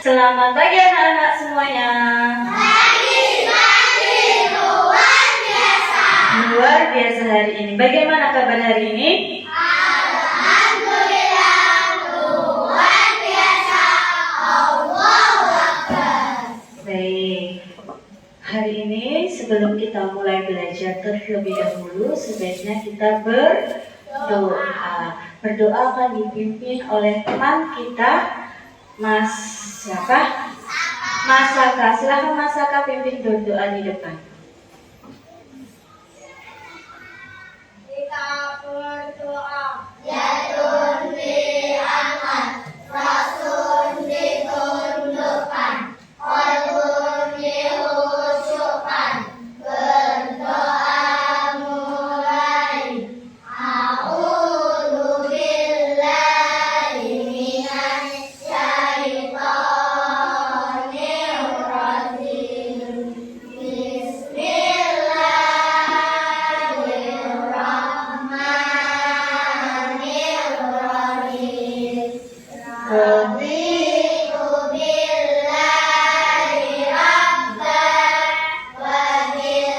Selamat pagi anak-anak semuanya. Pagi, luar biasa. Luar biasa hari ini. Bagaimana kabar hari ini? Alhamdulillah, luar biasa. Allahu Akbar. Baik. Hari ini sebelum kita mulai belajar terlebih dahulu, sebaiknya kita berdoa. Berdoa akan dipimpin oleh teman kita, Mas siapa? Mas Saka. Silahkan Mas Saka pimpin berdoa di depan. Kita berdoa. Ya Tuhan aman, Rasul ditundukkan, Qalbun dihusukkan. Berdoa mulai. A'udzu billahi minasy syaithanir rajim. Bismillahirrahmanirrahim. Raditu billahi rabban wa bil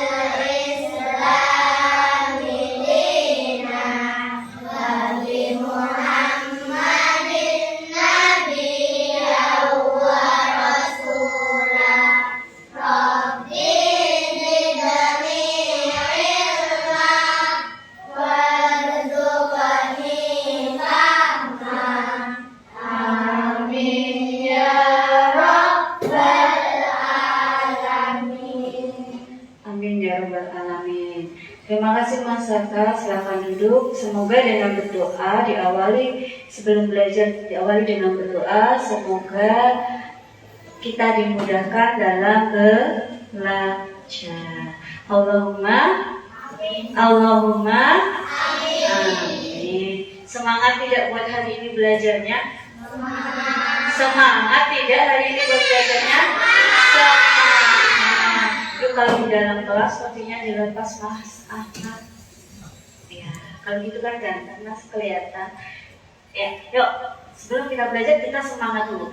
islami dinan wa bi Muhammadin nabiyyan wa rasulah. Rabbi zidni ilma warzuqni fahma. Amin ya rabbal alamin. Amin ya rabbal alamin. Terima kasih Mas Saka. Silakan duduk. Semoga dengan berdoa sebelum belajar diawali dengan berdoa. Semoga kita dimudahkan dalam belajar. Allahumma amin. Semangat tidak buat hari ini belajarnya? Semangat tidak hari ini buat belajarnya? Semangat. Yuk kalau di dalam kelas sepertinya dilepas Mas Ahmad. Ya, kalau gitu kan ganteng Mas kelihatan. Ya, yuk sebelum kita belajar kita semangat dulu.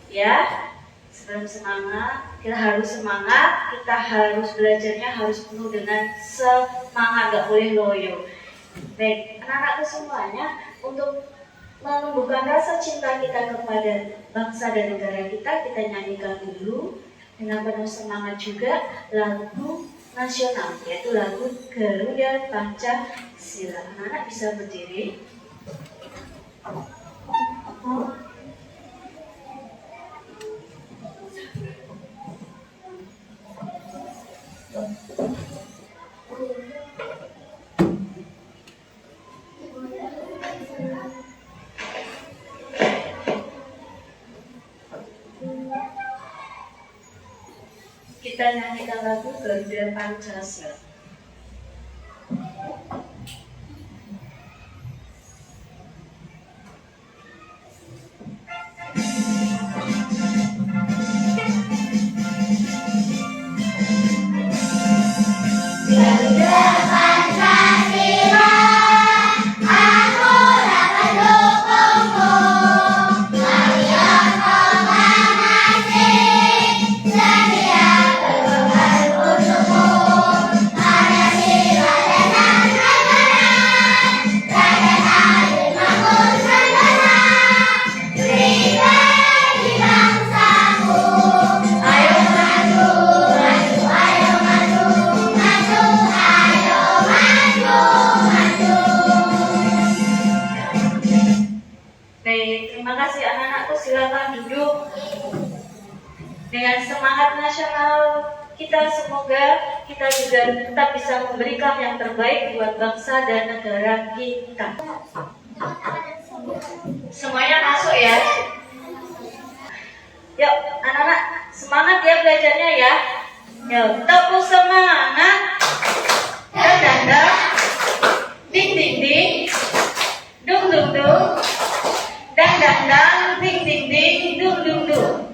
Ya, sebelum semangat kita harus belajarnya harus penuh dengan semangat, gak boleh loyo. Baik, anak-anakku semuanya, untuk menumbuhkan rasa cinta kita kepada bangsa dan negara kita nyanyikan dulu dengan penuh semangat juga lagu nasional, yaitu lagu Garuda Pancasila. Anak-anak bisa berdiri. Kita nyanyikan lagu Garuda Pancasila. Garuda Pancasila, aku dapat dukungmu. Kalian penganasik, sedia berkorban untukmu. Pancasila dasar negara, rakyat adil makmur sejahtera. Pribadi bangsaku, ayo maju, maju, ayo maju, maju, ayo maju, maju. Baik, terima kasih anak-anakku. Silakan duduk. Dengan semangat nasional kita, semoga kita juga tetap bisa memberikan yang terbaik buat bangsa dan negara kita. Semuanya masuk ya. Yuk, anak-anak, semangat ya belajarnya ya. Yuk, tepuk semangat. Dan dang, ding ding ding, dung dung dung, dang dang dang, ding ding ding, dung dung dung.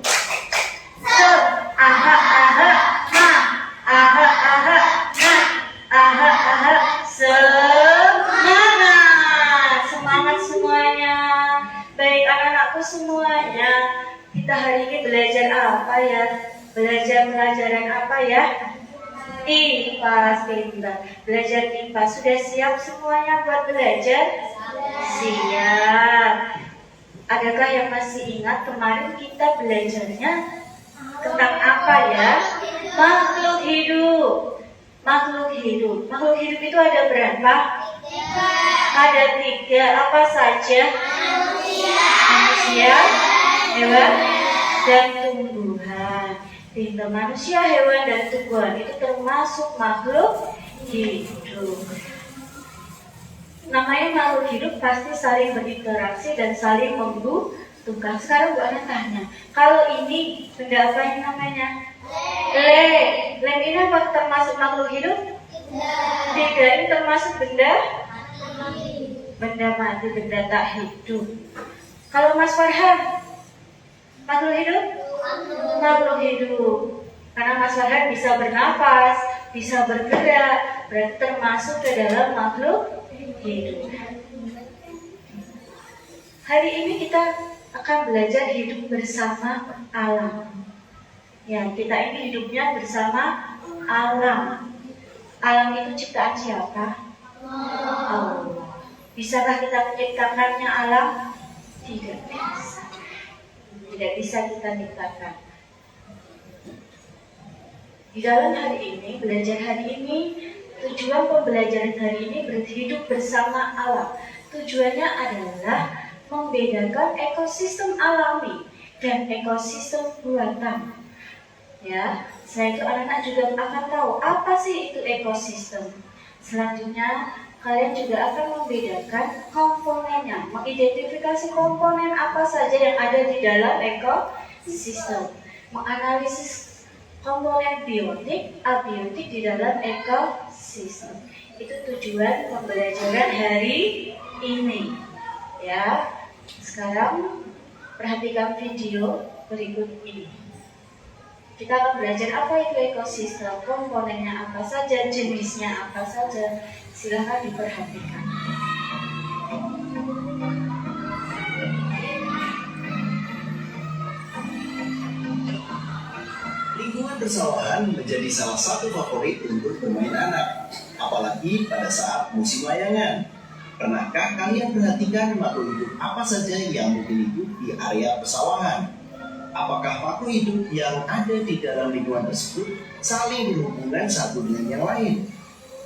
Aha aha ha, aha aha ha, aha aha. Semangat, semangat semuanya. Baik anak-anakku semuanya, kita hari ini belajar apa ya? Belajar pelajaran apa ya? IPA, pintar. Belajar IPA. Sudah siap semuanya buat belajar? Siap. Adakah yang masih ingat kemarin kita belajarnya tentang apa ya? Makhluk hidup. Makhluk hidup. Makhluk hidup itu ada berapa? Ada 3. Apa saja? Manusia, hewan, dan tumbuhan. Pintar. Manusia, hewan, dan tumbuhan itu termasuk makhluk hidup. Namanya makhluk hidup pasti saling berinteraksi dan saling membutuhkan. Sekarang Bu Ana tanya, kalau ini benda apa yang namanya? Lem. Lem ini apa termasuk makhluk hidup? Tidak. Ini termasuk benda mati, benda tak hidup. Kalau Mas Farhan, makhluk hidup? Makhluk hidup. Karena Mas Farhan bisa bernafas, bisa bergerak, berarti termasuk ke dalam makhluk hidup. Hari ini kita akan belajar hidup bersama alam. Ya, kita ini hidupnya bersama alam. Alam itu ciptaan siapa? Allah. Bisakah kita menciptakannya alam? Tidak bisa. Tidak bisa kita ciptakan. Di dalam hari ini, belajar hari ini, tujuan pembelajaran hari ini berhidup bersama alam. Tujuannya adalah membedakan ekosistem alami dan ekosistem buatan. Ya, setelah itu anak-anak juga akan tahu apa sih itu ekosistem. Selanjutnya, kalian juga akan membedakan komponennya, mengidentifikasi komponen apa saja yang ada di dalam ekosistem, menganalisis komponen biotik, abiotik di dalam ekosistem. Itu tujuan pembelajaran hari ini. Ya, sekarang perhatikan video berikut ini. Kita akan belajar apa itu ekosistem, komponennya apa saja, jenisnya apa saja. Silakan diperhatikan. Lingkungan persawahan menjadi salah satu favorit untuk bermain anak, apalagi pada saat musim layangan. Pernahkah kalian perhatikan makhluk hidup apa saja yang mungkin hidup di area persawahan? Apakah makhluk hidup yang ada di dalam lingkungan tersebut saling berhubungan satu dengan yang lain?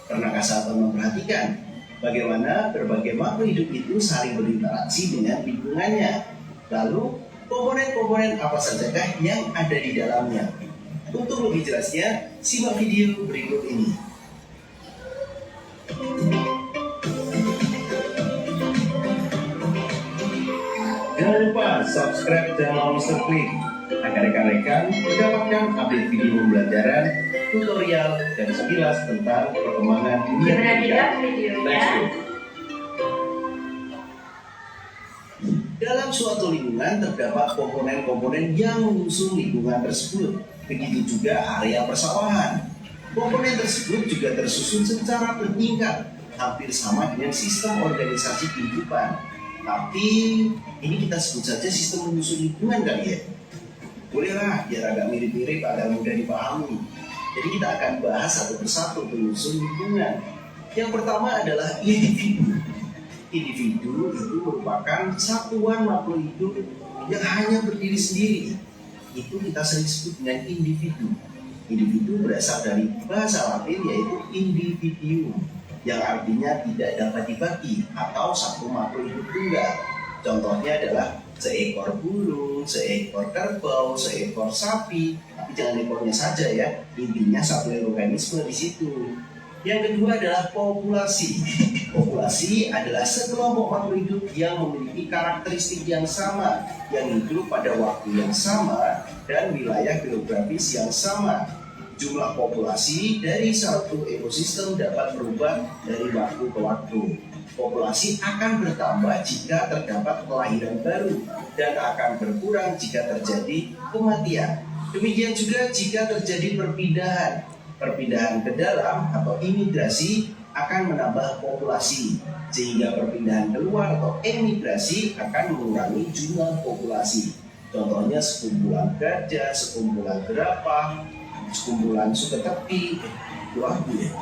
Pernahkah sahabat memperhatikan bagaimana berbagai makhluk hidup itu saling berinteraksi dengan lingkungannya? Lalu, komponen-komponen apa sajakah yang ada di dalamnya? Untuk lebih jelasnya, simak video berikut ini. Jangan lupa subscribe channel Mr. Klik agar rekan-rekan mendapatkan update video pembelajaran, tutorial, dan sekilas tentang perkembangan dunia pendidikan. Perhatikan videonya. Let's go. Dalam suatu lingkungan terdapat komponen-komponen yang menyusun lingkungan tersebut. Begitu juga area persawahan. Komponen tersebut juga tersusun secara bertingkat, hampir sama dengan sistem organisasi kehidupan. Tapi ini kita sebut saja sistem menyusun lingkungan kali ya. Bolehlah, biar agak mirip-mirip, agak mudah dipahami. Jadi kita akan bahas satu persatu penyusun lingkungan. Yang pertama adalah individu. Individu itu merupakan satuan makhluk hidup yang hanya berdiri sendiri. Itu kita sering sebut dengan individu. Individu berasal dari bahasa Latin yaitu individuum, yang artinya tidak dapat dibagi atau satu makhluk hidup tunggal. Contohnya adalah seekor burung, seekor kerbau, seekor sapi. Tapi jangan ekornya saja ya, intinya satu organisme di situ. Yang kedua adalah populasi. Populasi adalah sekelompok makhluk hidup yang memiliki karakteristik yang sama, yang hidup pada waktu yang sama dan wilayah geografis yang sama. Jumlah populasi dari satu ekosistem dapat berubah dari waktu ke waktu. Populasi akan bertambah jika terdapat kelahiran baru dan akan berkurang jika terjadi kematian. Demikian juga jika terjadi perpindahan. Perpindahan ke dalam atau imigrasi akan menambah populasi, sehingga perpindahan keluar atau emigrasi akan mengurangi jumlah populasi. Contohnya sekumpulan gajah, sekumpulan jerapah, sekumpulan suka tepi, itu abu ya.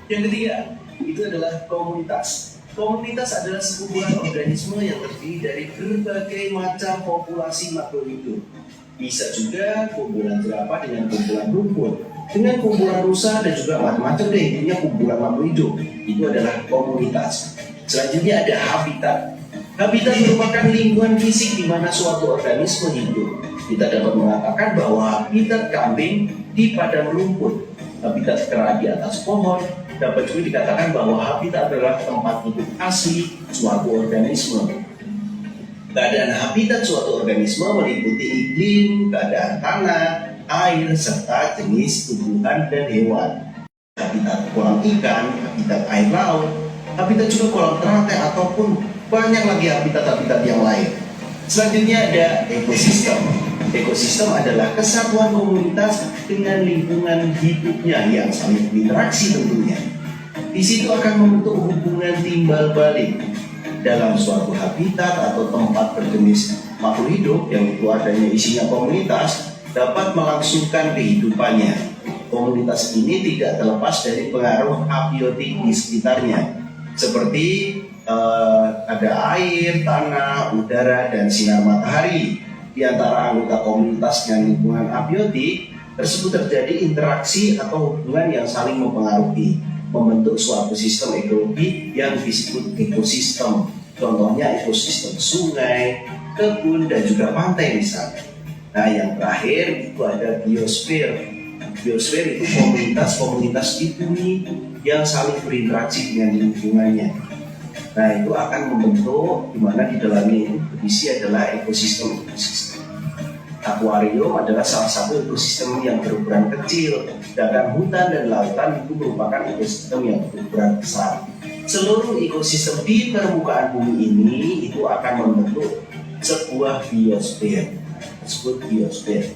Yang ketiga, itu adalah komunitas. Komunitas adalah sekumpulan organisme yang terdiri dari berbagai macam populasi makhluk hidup. Bisa juga kumpulan jerapah dengan kumpulan rumput, dengan kumpulan rusa dan juga macam-macam deh, intinya kumpulan makhluk hidup. Itu adalah komunitas. Selanjutnya ada habitat. Habitat merupakan lingkungan fisik di mana suatu organisme hidup. Kita dapat mengatakan bahwa habitat kambing di padang rumput, habitat kera di atas pohon. Dapat juga dikatakan bahwa habitat adalah tempat hidup asli suatu organisme. Keadaan habitat suatu organisme meliputi iklim, keadaan tanah, air, serta jenis tumbuhan dan hewan. Habitat kolam ikan, habitat air laut, habitat juga kolam teratai ataupun banyak lagi habitat-habitat yang lain. Selanjutnya ada ekosistem. Ekosistem adalah kesatuan komunitas dengan lingkungan hidupnya yang saling berinteraksi tentunya. Di situ akan membentuk hubungan timbal balik dalam suatu habitat atau tempat berjenis makhluk hidup yang itu adanya isinya komunitas dapat melangsungkan kehidupannya. Komunitas ini tidak terlepas dari pengaruh abiotik di sekitarnya, seperti ada air, tanah, udara, dan sinar matahari. Di antara anggota komunitas dengan lingkungan abiotik tersebut terjadi interaksi atau hubungan yang saling mempengaruhi, membentuk suatu sistem ekologi yang disebut ekosistem. Contohnya ekosistem sungai, kebun, dan juga pantai misalnya. Nah, yang terakhir itu ada biosfer. Biosfer itu komunitas-komunitas di bumi yang saling berinteraksi dengan lingkungannya. Nah, itu akan membentuk di mana di dalamnya itu berisi adalah ekosistem. Akuarium adalah salah satu ekosistem yang berukuran kecil, sedangkan hutan dan lautan itu merupakan ekosistem yang berukuran besar. Seluruh ekosistem di permukaan bumi ini itu akan membentuk sebuah biosfer, disebut biosfer.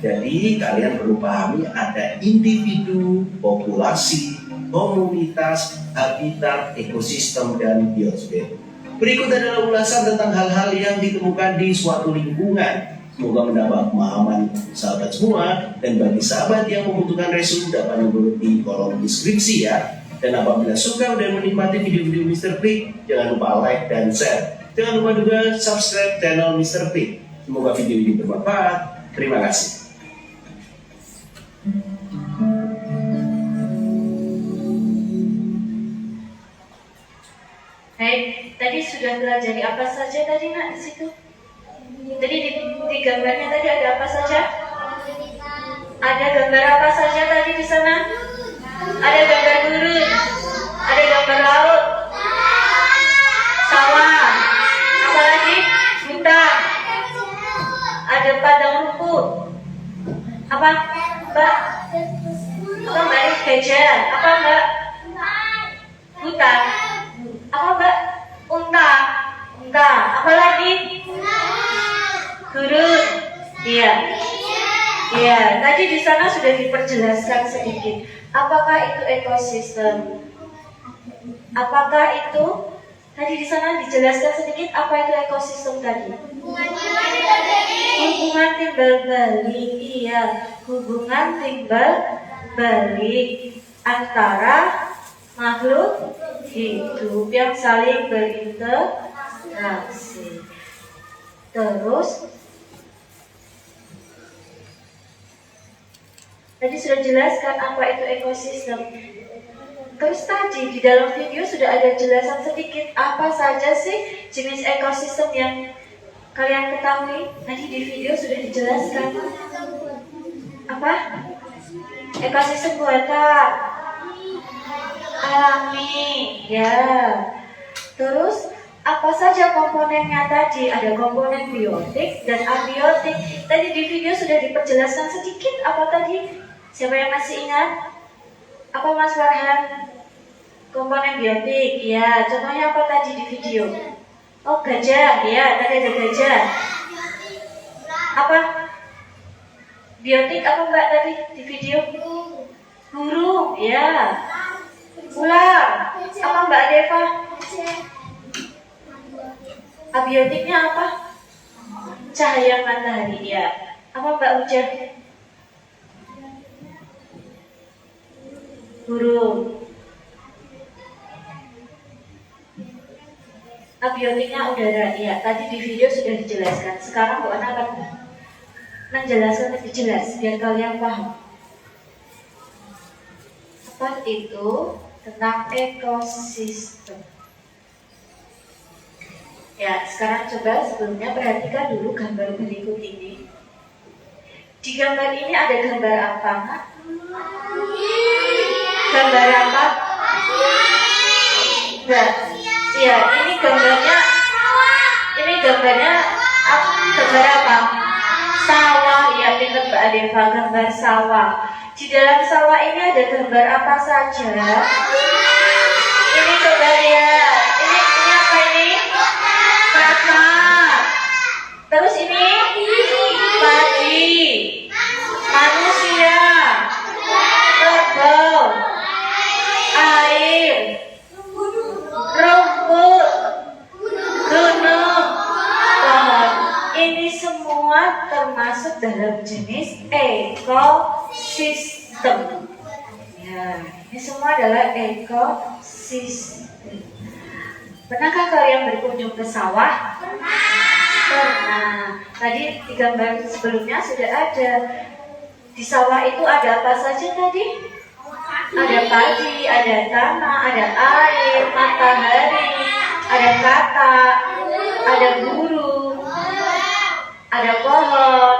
Jadi kalian perlu pahami ada individu, populasi, komunitas, habitat, ekosistem, dan biosfer. Berikut adalah ulasan tentang hal-hal yang ditemukan di suatu lingkungan. Semoga mendapat pemahaman sahabat semua, dan bagi sahabat yang membutuhkan resume dapat menurut di kolom deskripsi ya. Dan apabila suka dan menikmati video-video Mr. Pig, jangan lupa like dan share. Jangan lupa juga subscribe channel Mr. Pig. Semoga video ini bermanfaat. Terima kasih. Baik, tadi sudah belajar apa saja tadi nak di situ? Tadi di gambarnya tadi ada apa saja? Ada gambar apa saja tadi di sana? Ada gambar gurun, ada gambar laut, sawah, apa lagi? Hutan, ada padang rumput. Apa, Mbak? Apa Mbak? Gajah. Apa Mbak? Hutan. Apa Mbak? Unta. Apa lagi? Gurun. Iya. Iya, tadi di sana sudah diperjelaskan sedikit. Apakah itu ekosistem? Apakah itu tadi di sana dijelaskan sedikit apa itu ekosistem tadi? Hubungan timbal balik. Iya, hubungan timbal balik antara makhluk hidup yang saling berinteraksi. Terus tadi sudah jelaskan apa itu ekosistem. Terus tadi di dalam video sudah ada jelasan sedikit apa saja sih jenis ekosistem yang kalian ketahui. Tadi di video sudah dijelaskan. Apa? Ekosistem buatan, alami, ya. Terus apa saja komponennya tadi? Ada komponen biotik dan abiotik. Tadi di video sudah diperjelaskan sedikit apa tadi? Siapa yang masih ingat? Apa Mas Farhan? Komponen biotik, ya. Contohnya apa tadi di video? Oh, gajah, ya. Tadi ada gajah. Apa? Biotik apa Mbak tadi di video? Burung, ya. Ular. Apa Mbak Deva? Abiotiknya apa? cahaya matahari ya. Apa Mbak Uja? Burung. Abiotiknya udara ya. Tadi di video sudah dijelaskan. Sekarang Bu Ana akan menjelaskan lebih jelas biar kalian paham. Apa itu tentang ekosistem? Ya, sekarang coba sebelumnya perhatikan dulu gambar berikut ini. Di gambar ini ada gambar apa, Nak? Gambar apa? Enggak. Iya, ini gambarnya gambar apa? Sawah, ya pinter Mbak Adeva, gambar sawah. Di dalam sawah ini ada gambar apa saja? Ini coba lihat. Ini apa ini? Kakak. Terus ini padi, manusia, kerbau, air, rumput, gunung, pohon. Ini semua termasuk dalam jenis ekosistem. Ya, ini semua adalah ekosistem. Pernahkah kalian berkunjung ke sawah? Pernah. Tadi di gambar sebelumnya sudah ada. Di sawah itu ada apa saja tadi? Ada padi, ada tanah, ada air, matahari, ada katak, ada burung, ada pohon.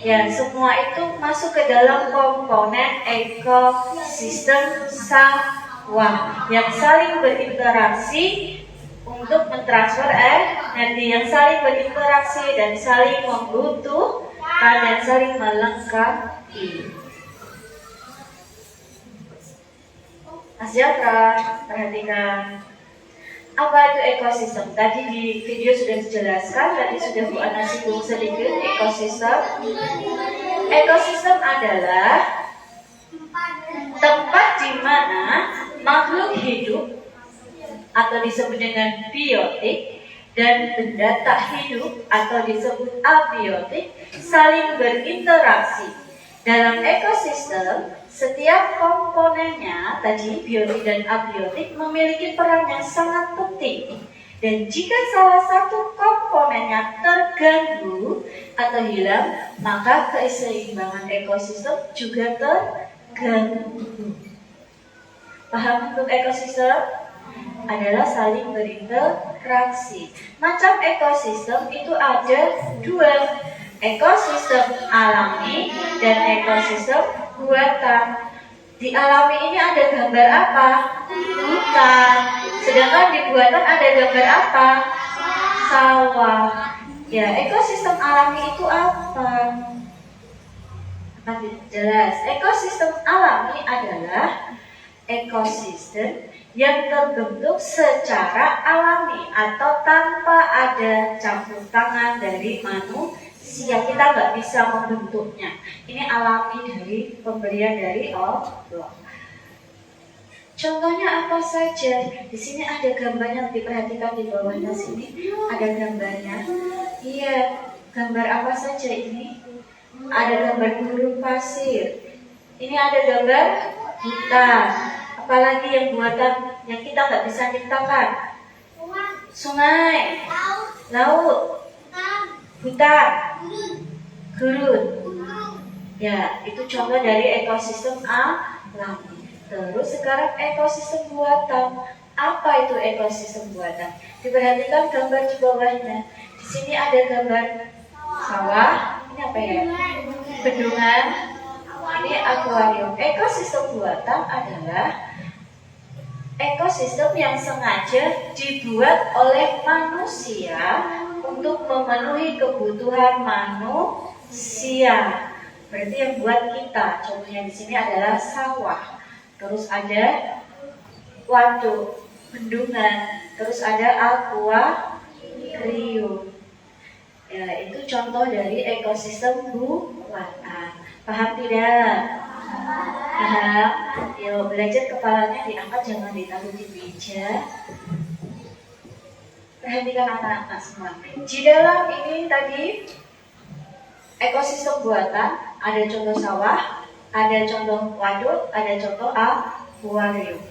Ya, semua itu masuk ke dalam komponen ekosistem sawah yang saling berinteraksi untuk mentransfer energi, yang saling berinteraksi dan saling membutuhkan dan saling melengkapi. Mas Jafra, perhatikan. Apa itu ekosistem? Tadi di video sudah dijelaskan, tadi sudah Bu Ana singgung sedikit ekosistem. Ekosistem adalah tempat di mana makhluk hidup atau disebut dengan biotik dan benda tak hidup atau disebut abiotik saling berinteraksi. Dalam ekosistem, setiap komponennya tadi biotik dan abiotik memiliki peran yang sangat penting. Dan jika salah satu komponennya terganggu atau hilang, maka keseimbangan ekosistem juga terganggu. Paham untuk ekosistem? Adalah saling berinteraksi. Macam ekosistem itu ada dua, ekosistem alami dan ekosistem buatan. Di alami ini ada gambar apa? Hutan. Sedangkan di buatan ada gambar apa? Sawah. Ya, ekosistem alami itu apa? Jelas. Ekosistem alami adalah ekosistem yang terbentuk secara alami atau tanpa ada campur tangan dari manusia. Kita nggak bisa membentuknya. Ini alami dari pemberian dari Allah. Contohnya apa saja? Di sini ada gambarnya, diperhatikan di bawahnya sini ada gambarnya. Iya, gambar apa saja ini? Ada gambar gurun pasir. Ini ada gambar hutan. Apalagi yang buatan yang kita nggak bisa ciptakan? Sungai, laut, hutan, gurun. Ya, itu contoh dari ekosistem alami. Terus sekarang ekosistem buatan. Apa itu ekosistem buatan? Diperhatikan gambar di bawahnya. Di sini ada gambar sawah. Ini apa ya? Bendungan. Ini akuarium. Ekosistem buatan adalah ekosistem yang sengaja dibuat oleh manusia untuk memenuhi kebutuhan manusia. Berarti yang buat kita. Contohnya di sini adalah sawah. Terus ada waduk, bendungan. Terus ada akuarium. Ya, itu contoh dari ekosistem buatan. Paham tidak? Paham? Yuk, belajar kepalanya diangkat, jangan ditaruh di meja. Perhatikan anak-anak semua. Di dalam ini tadi ekosistem buatan, ada contoh sawah, ada contoh waduk, ada contoh akuarium.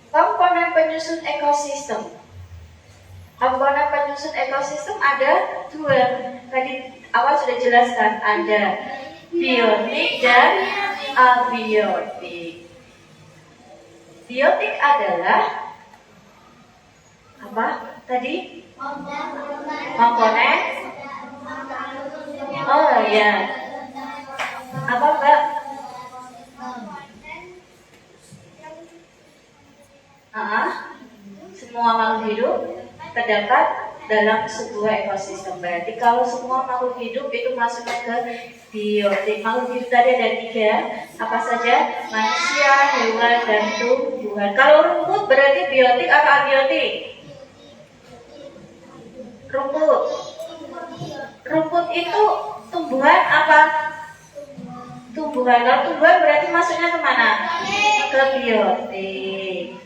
Komponen penyusun ekosistem. Komponen penyusun ekosistem ada dua. Tadi awal sudah jelaskan, ada biotik dan abiotik. Biotik adalah apa tadi? Komponen. Oh ya. Apa Mbak? Semua makhluk hidup terdapat dalam sebuah ekosistem. Berarti kalau semua makhluk hidup itu masuknya ke biotik. Makhluk hidup tadi ada 3, apa saja? Manusia, hewan, dan tumbuhan. Kalau rumput berarti biotik atau abiotik? Rumput. Rumput itu tumbuhan apa? Tumbuhan. Kalau tumbuhan berarti masuknya kemana? Ke biotik.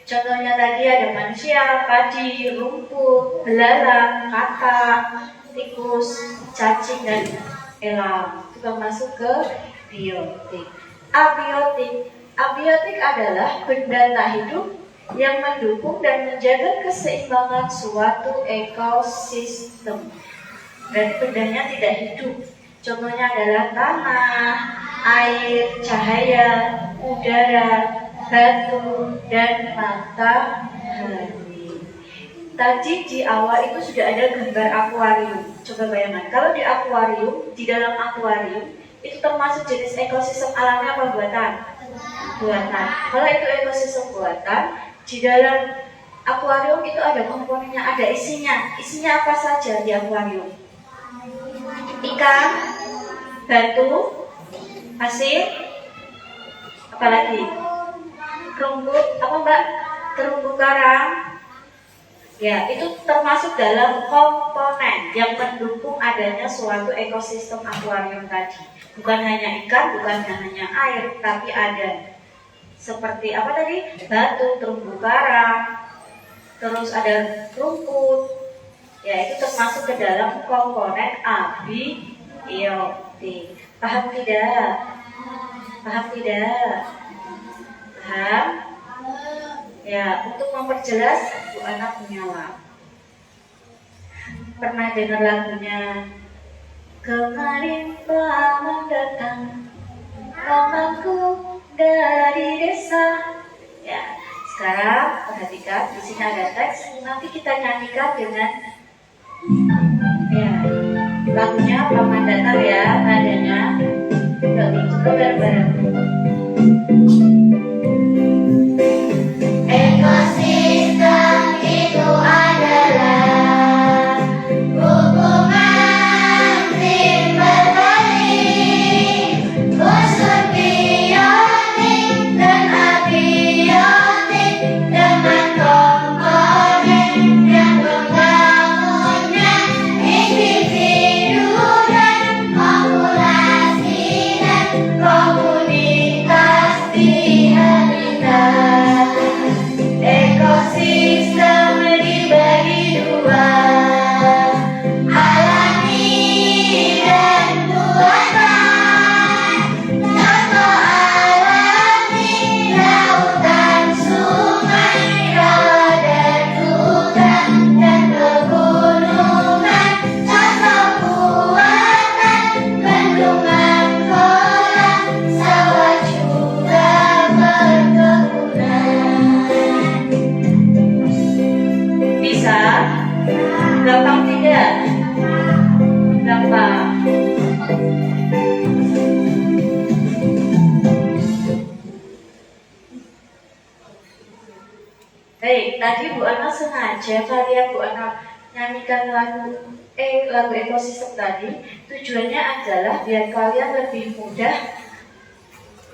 Contohnya tadi ada manusia, padi, rumput, belalang, kakak, tikus, cacing, dan elang. Itu masuk ke biotik. Abiotik. Abiotik adalah benda tak hidup yang mendukung dan menjaga keseimbangan suatu ekosistem. Berarti bendanya tidak hidup. Contohnya adalah tanah, air, cahaya, udara, batu, dan matahari. Tadi di awal itu sudah ada gambar akuarium. Coba bayangkan, kalau di akuarium, di dalam akuarium itu termasuk jenis ekosistem alami apa buatan? Buatan. Kalau itu ekosistem buatan, di dalam akuarium itu ada komponennya, ada isinya. Isinya apa saja di akuarium? Ikan, batu, pasir, apalagi? Rumput, apa Mbak? Terumbu karang. Ya, itu termasuk dalam komponen yang mendukung adanya suatu ekosistem akuarium tadi. Bukan hanya ikan, bukan hanya air, tapi ada seperti apa tadi? Batu, terumbu karang, terus ada rumput. Ya, itu termasuk ke dalam komponen abiotik. Paham tidak? Paham tidak? Paham? Ya, untuk memperjelas, Bu Ana menyala. Pernah dengar lagunya? Kemarin telah datang romanku dari desa. Ya, sekarang perhatikan di sini ada teks. Nanti kita nyanyikan dengan ya lagunya Paman Datar ya, nadanya. Yuk, coba bareng-bareng. Ekosistem itu adalah hubungan tim berbaling unsur biotik dan abiotik dengan komponen yang membangunnya individu dan populasi dan komunitas di habitat. Ekosistem dibagi dua, alami dan buatan. Contoh alami, lautan, sungai, rawa dan hutan, dan pegunungan. Contoh buatan, bendungan, kolam, sawah juga perkebunan. Bisa? Gampang tidak? Gampang. Baik, tadi Bu Ana sengaja kalian Bu Ana nyanyikan lagu ekosistem tadi. Tujuannya adalah biar kalian lebih mudah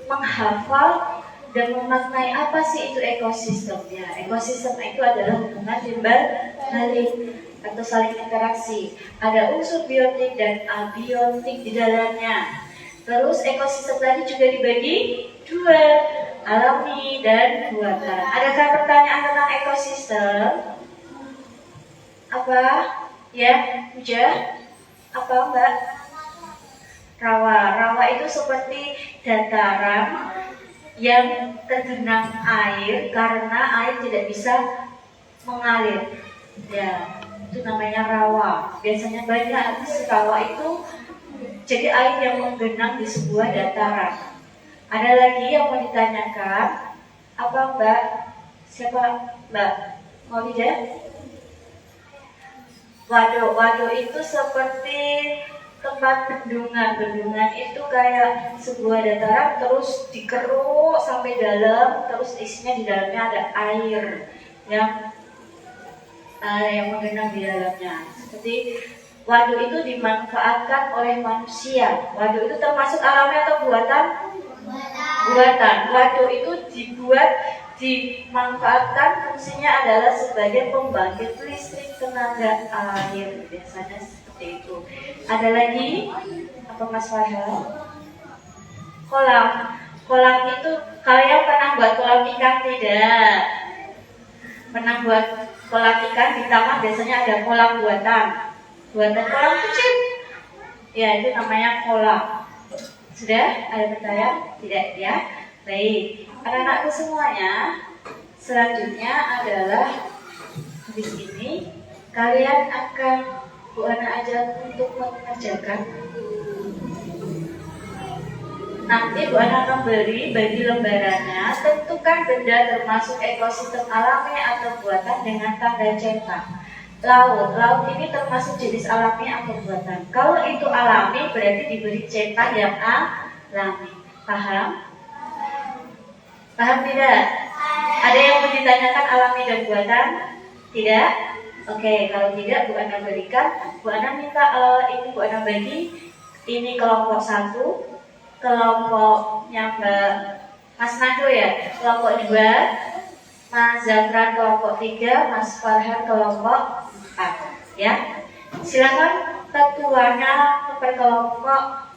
menghafal dan memaknai apa sih itu ekosistemnya. Ekosistem itu adalah hubungan timbal balik atau saling interaksi. Ada unsur biotik dan abiotik di dalamnya. Terus ekosistem tadi juga dibagi dua, alami dan buatan. Adakah pertanyaan tentang ekosistem? Apa? Ya, Puja? Apa Mbak? Rawa. Rawa itu seperti dataran yang tergenang air karena air tidak bisa mengalir. Ya, itu namanya rawa. Biasanya banyak rawa itu jadi air yang menggenang di sebuah dataran. Ada lagi yang mau ditanyakan? Apa Mbak? Siapa Mbak? Mau tidak? Waduk. Waduk itu seperti tempat bendungan. Bendungan itu kayak sebuah dataran terus dikeruk sampai dalam, terus isinya di dalamnya ada air yang menggenang di dalamnya. Seperti waduk itu dimanfaatkan oleh manusia. Waduk itu termasuk alami atau buatan? Buatan. Waduk itu dimanfaatkan, fungsinya adalah sebagai pembangkit listrik tenaga air. Biasanya seperti itu. Ada lagi? Apa Mas Farhan? Kolam. Kolam itu kalian pernah buat kolam ikan tidak? Pernah buat kolam ikan di taman biasanya ada kolam buatan. Buatan kolam kecil. Ya, itu namanya kolam. Sudah? Ada pertanyaan? Tidak ya? Baik. Anak-anakku semuanya, selanjutnya adalah habis ini kalian akan Bu Ana ajak untuk mengerjakan. Nanti Bu Ana akan bagi lembarannya. Tentukan benda termasuk ekosistem alami atau buatan dengan tanda cetak. Laut ini termasuk jenis alami atau buatan. Kalau itu alami berarti diberi cetak yang alami. Paham? Paham tidak? Ada yang mau ditanyakan alami dan buatan? Tidak? Oke, kalau tidak Bu Ana berikan. Bu Ana minta ini Bu Ana bagi. Ini kelompok 1, kelompoknya Mbak Mas Nado ya, kelompok 2, Mas Zafran kelompok 3, Mas Farhan kelompok 4 ya. Silakan ketuanya per kelompok,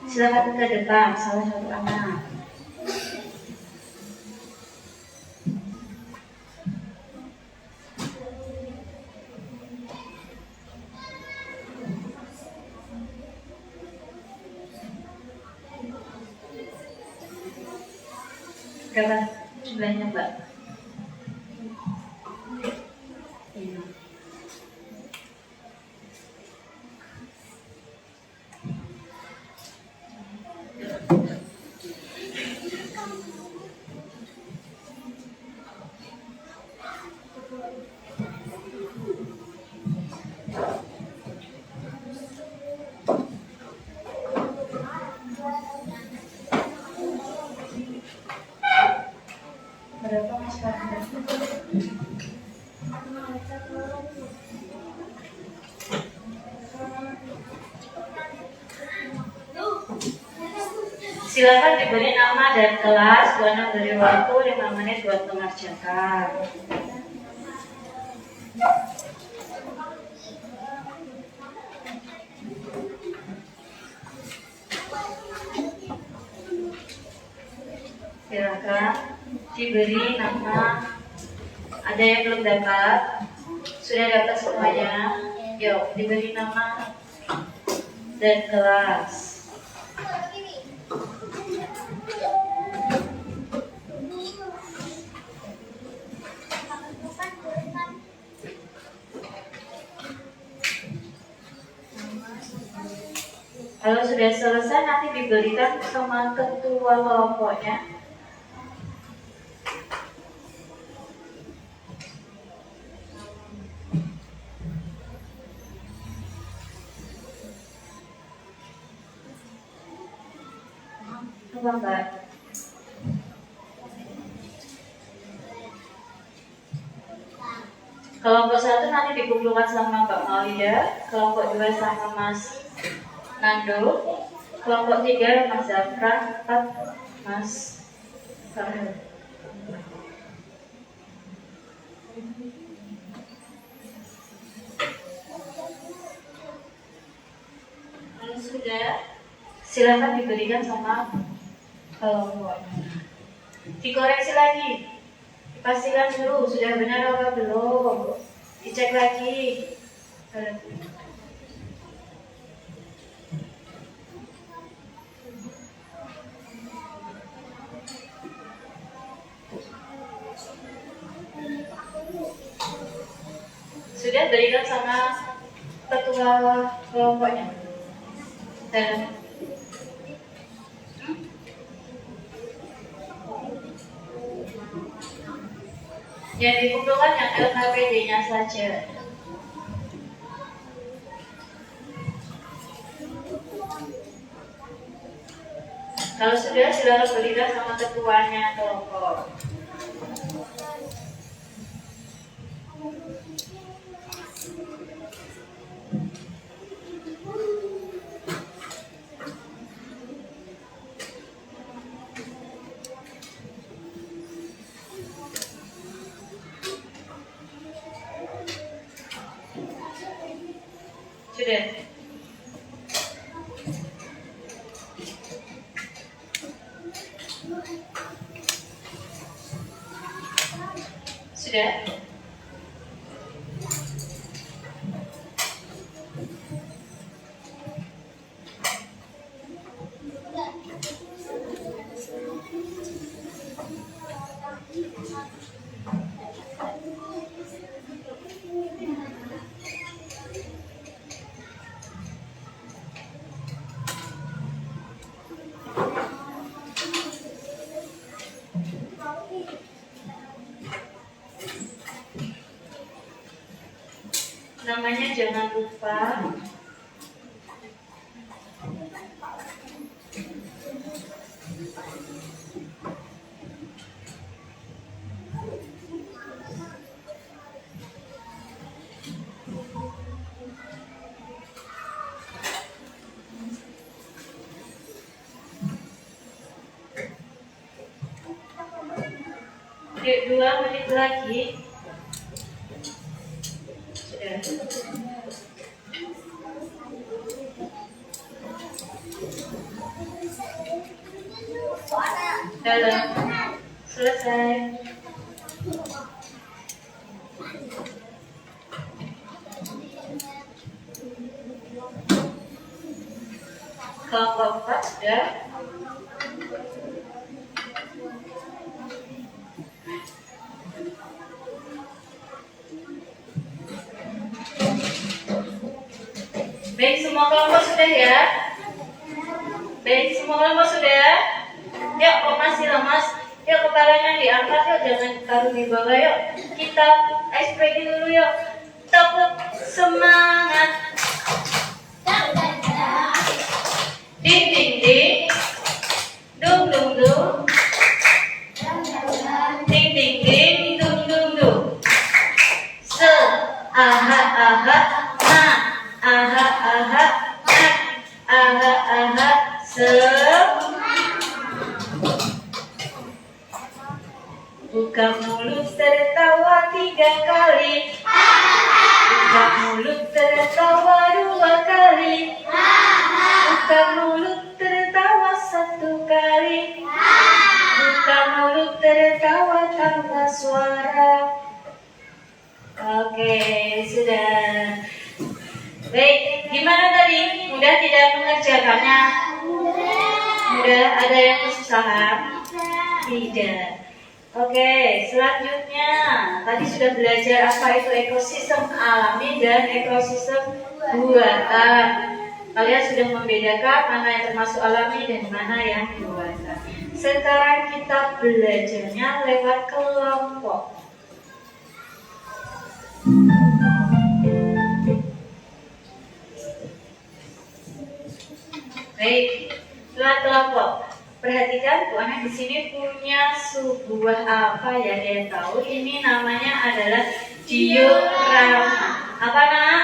silakan ke depan salah satu anak. Berapa jumlahnya Mbak? Berapa Mas Farhan? Silakan diberi nama dan kelas. Bu Ana beri waktu 5 menit buat mengerjakan. Silakan diberi nama. Ada yang belum dapat? Sudah dapat semuanya? Yuk, diberi nama dan kelas. Kalau sudah selesai nanti diberikan sama ketua kelompoknya. Apa Mbak? Kelompok 1 nanti dikumpulkan sama Mbak Maulida, kelompok 2 sama Mas Nando, kelompok 3 Mas Zafran, 4 Mas Farhan. Kalau sudah, silakan diberikan sama kelompoknya. Dikoreksi lagi. Dipastikan dulu sudah benar apa belum. Dicek lagi. Sudah berikan sama ketua kelompoknya. Dan yang dikumpulkan yang LKPD-nya saja. Kalau sudah, silakan berikan sama ketuanya kelompok. Sudah. Sudah. Namanya jangan lupa. Yuk, 2 menit lagi. Dalam selesai. Kelompok 4 sudah. Baik, semua kelompok sudah ya? Baik, semua kelompok sudah? Yuk, kok masih lemas? Yuk, kepalanya diangkat yuk, jangan taruh di bawah yuk. Kita ice breaking dulu yuk. Tepuk semangat. Ding ding ding. Dung dung dung. Ding ding ding. Dung dung dung. Se aha aha na aha aha na aha aha se. Buka mulut tertawa 3 kali. Buka mulut tertawa 2 kali. Buka mulut tertawa 1 kali. Buka mulut tertawa tanpa suara. Oke, sudah. Baik, gimana tadi? Mudah tidak mengerjakannya? Mudah. Ada yang kesusahan? Tidak. Oke, selanjutnya tadi sudah belajar apa itu ekosistem alami dan ekosistem buatan. Kalian sudah membedakan mana yang termasuk alami dan mana yang buatan. Sekarang kita belajarnya lewat kelompok. Baik, lewat kelompok. Perhatikan Bu Ana di sini punya sebuah apa ya, dia tahu ini namanya adalah diorama. Apa nak?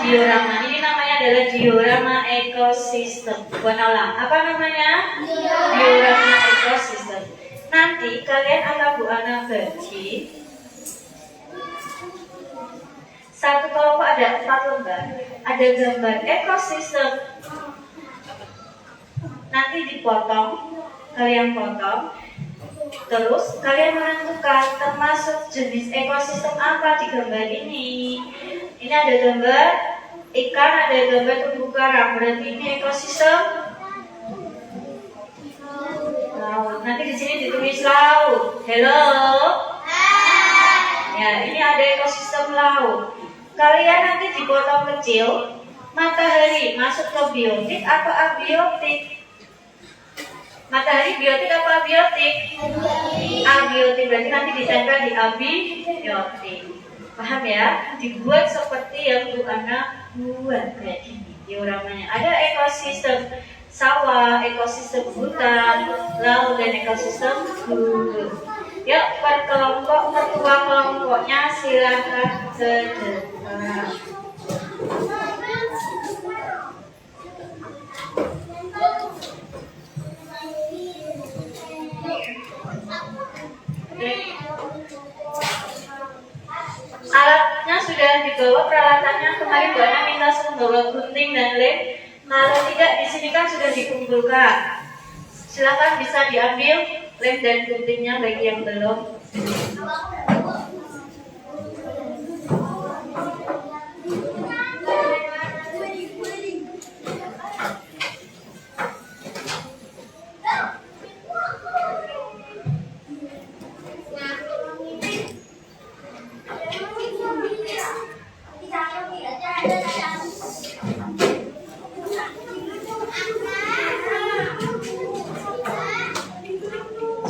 Diorama. Ini namanya adalah diorama ekosistem. Bu Ana ulang. Apa namanya? Diorama ekosistem. Nanti kalian akan Bu Ana bagi satu kelompok ada 4 lembar. Ada gambar ekosistem. Nanti dipotong, kalian potong. Terus kalian menentukan termasuk jenis ekosistem apa di gambar ini. Ini ada gambar ikan, ada gambar terumbu karang. Berarti ini ekosistem laut. Nanti di sini ditulis laut. Hello. Ya, ini ada ekosistem laut. Kalian nanti dipotong kecil. Matahari masuk ke biotik atau abiotik? Matahari biotik apa abiotik? Abiotik, berarti nanti ditempel di abiotik. Paham ya? Dibuat seperti yang Bu Ana buat kayak gini dioramanya. Ada ekosistem sawah, ekosistem hutan, laut, dan ekosistem gunung. Yuk, per kelompok, ketua kelompoknya silakan ke depan. Alatnya sudah dibawa, peralatannya kemarin Bu Ana minta membawa gunting dan lem. Kalau tidak, di sini kan sudah dikumpulkan. Silakan bisa diambil lem dan guntingnya bagi yang belum.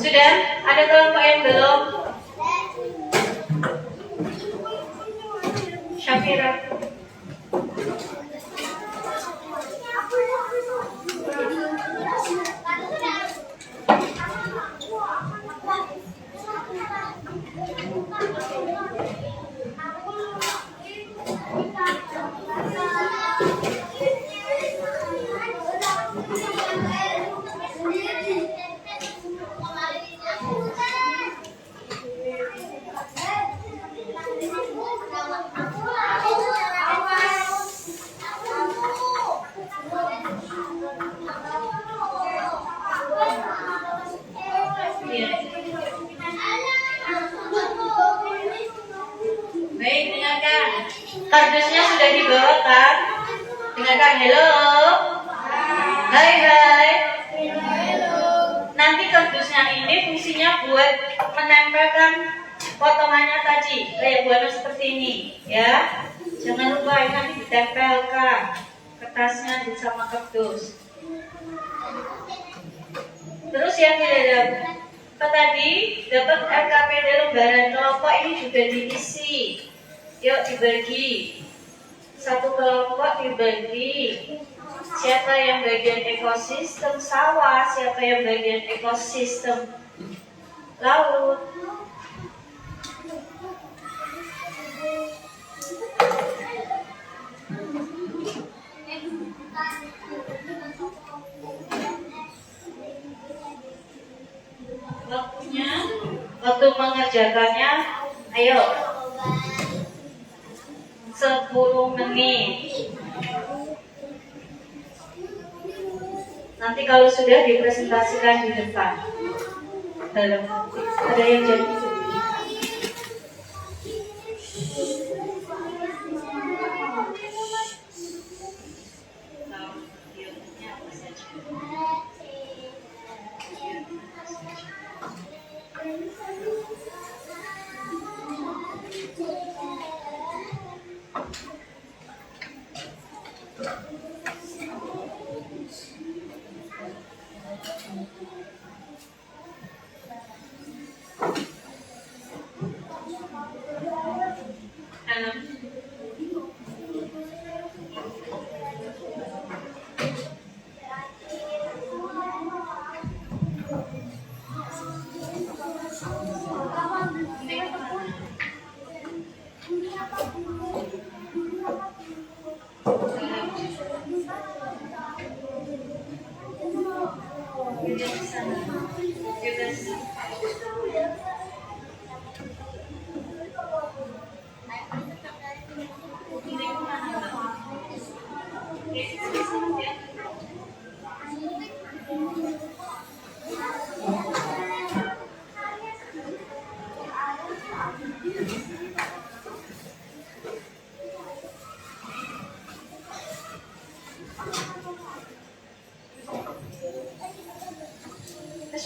Sudah? Ada kelompok yang belum? Syafira. Baik, dengarkan. Kardusnya sudah dibawa kan? Dengarkan, hello. Hai, hai. Nanti kardusnya ini fungsinya buat menempelkan potongannya tadi, kayak buana seperti ini, ya. Jangan lupa ini nanti ditempelkan kertasnya sama kardus. Terus yang tidak dapat tadi dapat RKPD lembaran kelompok ini juga diisi. Yuk dibagi. Satu kelompok dibagi. Siapa yang bagian ekosistem sawah, siapa yang bagian ekosistem laut. Waktunya, waktu mengerjakannya, ayo 10 menit. Nanti kalau sudah dipresentasikan di depan. Ada yang jadi?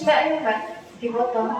Mbak, ini Mbak, dipotong.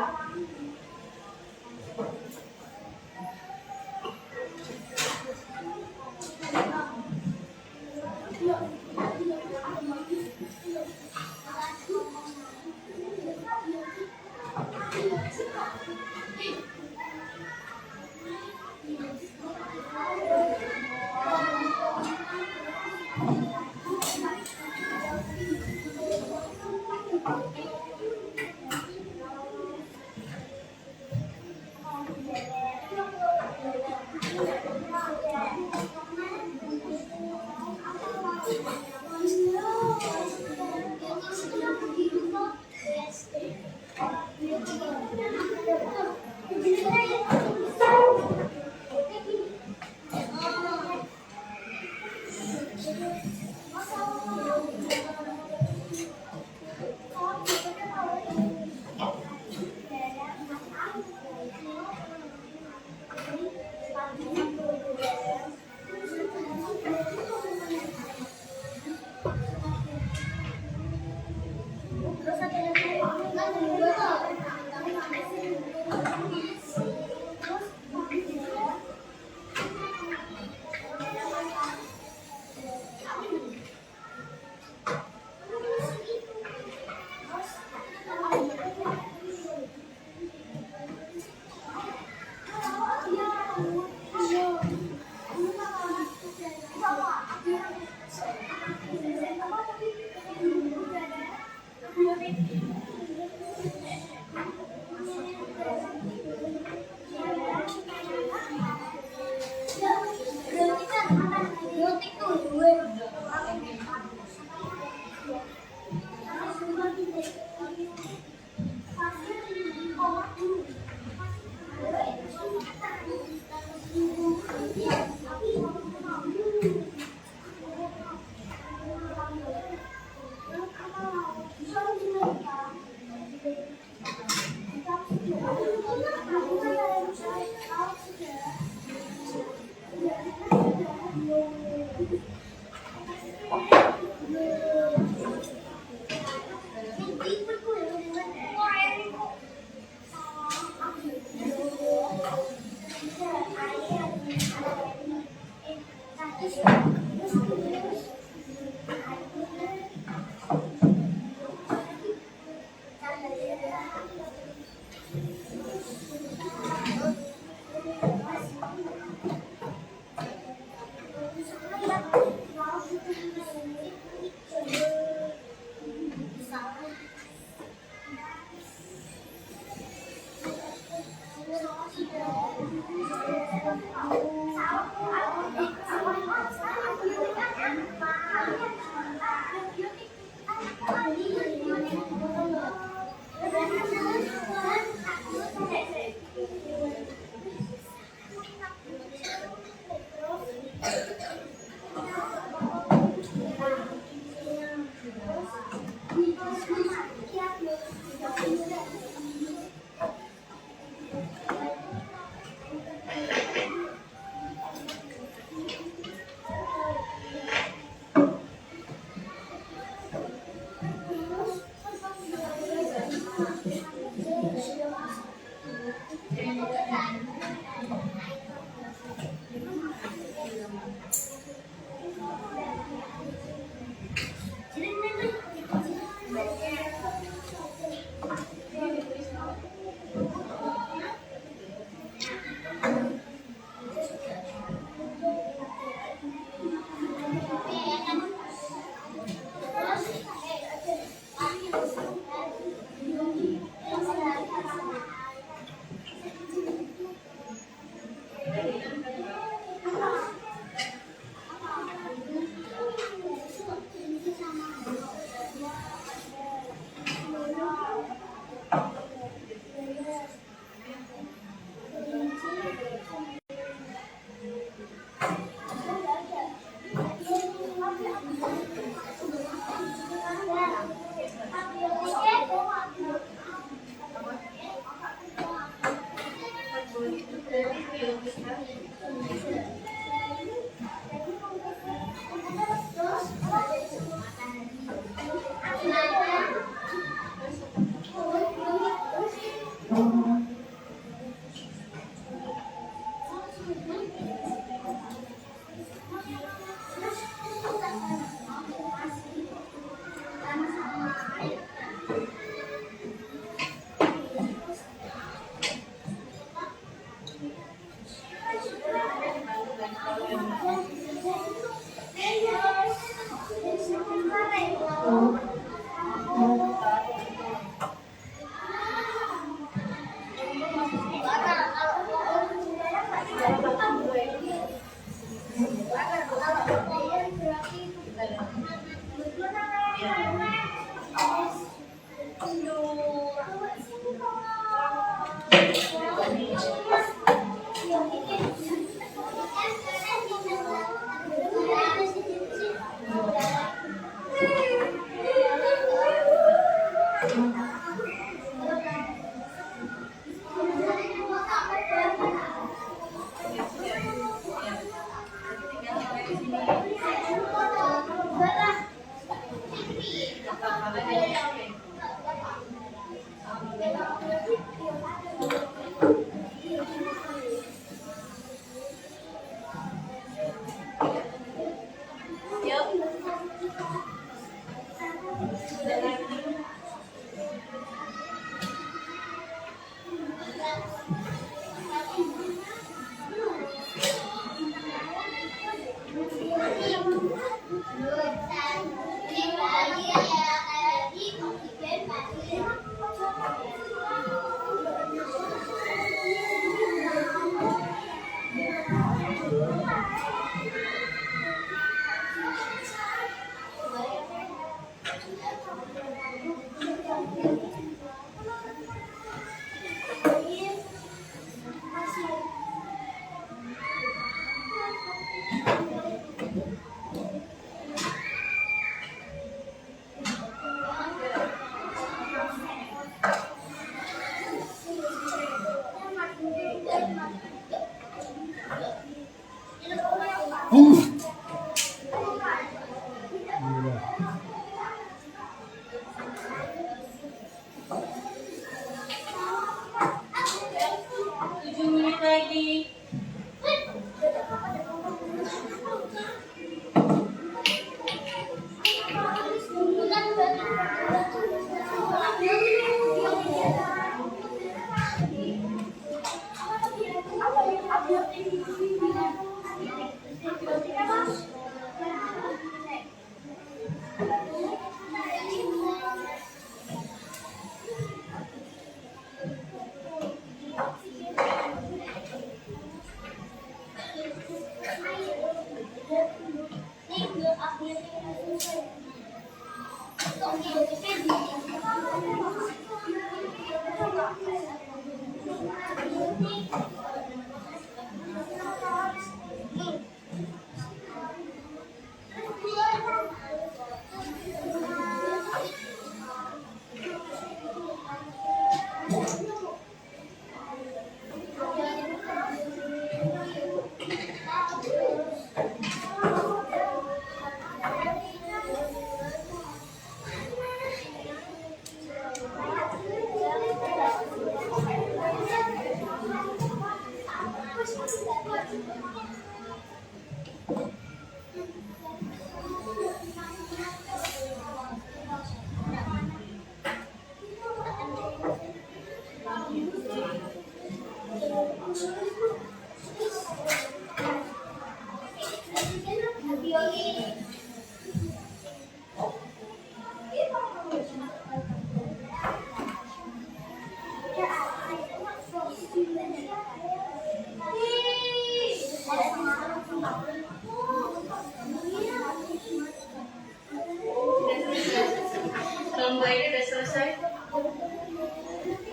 Lomba ini udah selesai.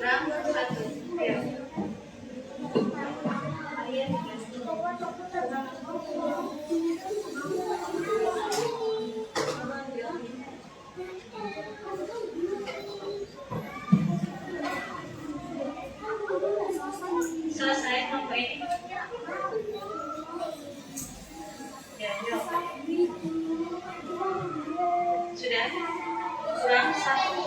Berapa? Satu. Ya. Selesai lomba ini. Ya, yuk. Sudah? Kurang satu.